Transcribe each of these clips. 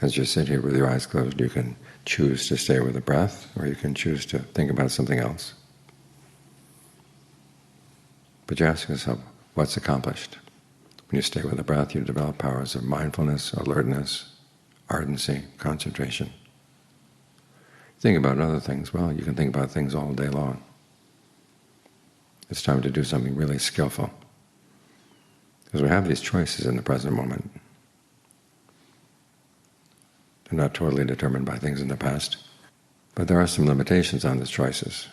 As you sit here with your eyes closed, you can choose to stay with the breath, or you can choose to think about something else. But you're asking yourself, what's accomplished? When you stay with the breath, you develop powers of mindfulness, alertness, ardency, concentration. Think about other things. Well, you can think about things all day long. It's time to do something really skillful, because we have these choices in the present moment. They're not totally determined by things in the past, but there are some limitations on these choices.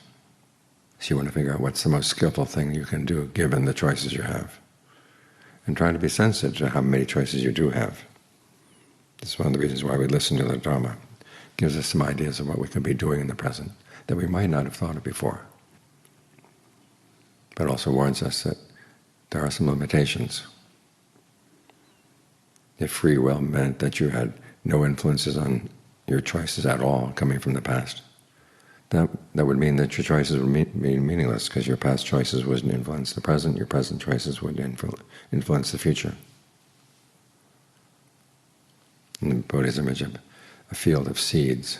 So you want to figure out what's the most skillful thing you can do given the choices you have, and try to be sensitive to how many choices you do have. This is one of the reasons why we listen to the Dhamma. It gives us some ideas of what we could be doing in the present that we might not have thought of before, but also warns us that there are some limitations. If free will meant that you had no influences on your choices at all coming from the past, that would mean that your choices would be meaningless, because your past choices wouldn't influence the present, your present choices would influence the future. In the Buddha's image of a field of seeds,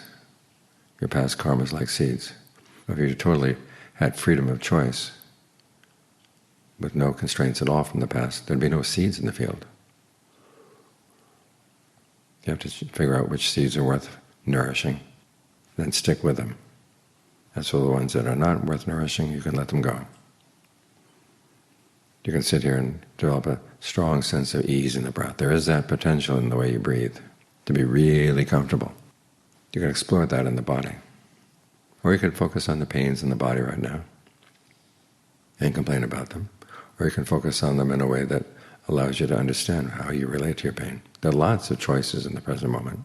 your past karma is like seeds. If you totally had freedom of choice, with no constraints at all from the past, there'd be no seeds in the field. You have to figure out which seeds are worth nourishing, then stick with them. As for the ones that are not worth nourishing, you can let them go. You can sit here and develop a strong sense of ease in the breath. There is that potential in the way you breathe to be really comfortable. You can explore that in the body. Or you can focus on the pains in the body right now and complain about them. Or you can focus on them in a way that allows you to understand how you relate to your pain. There are lots of choices in the present moment.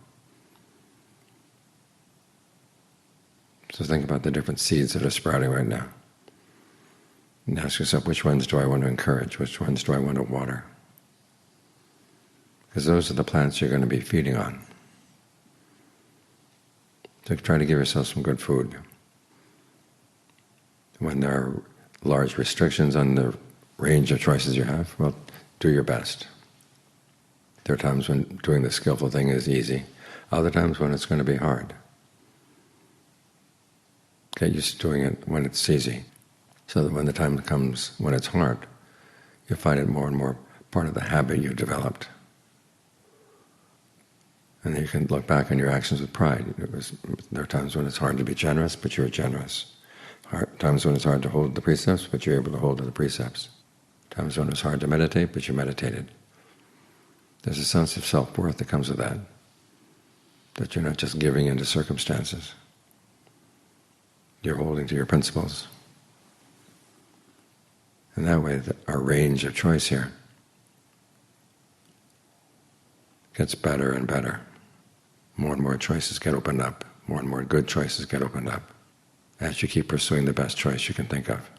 So think about the different seeds that are sprouting right now. And ask yourself, which ones do I want to encourage? Which ones do I want to water? Because those are the plants you're going to be feeding on. So try to give yourself some good food. When there are large restrictions on the range of choices you have, well, do your best. There are times when doing the skillful thing is easy, other times when it's going to be hard. Get used to doing it when it's easy, so that when the time comes when it's hard, you'll find it more and more part of the habit you've developed. And then you can look back on your actions with pride. There are times when it's hard to be generous, but you're generous. Times when it's hard to hold the precepts, but you're able to hold to the precepts. Times when it's hard to meditate, but you meditated. There's a sense of self-worth that comes with that you're not just giving in to circumstances. You're holding to your principles. And that way, our range of choice here gets better and better. More and more choices get opened up. More and more good choices get opened up as you keep pursuing the best choice you can think of.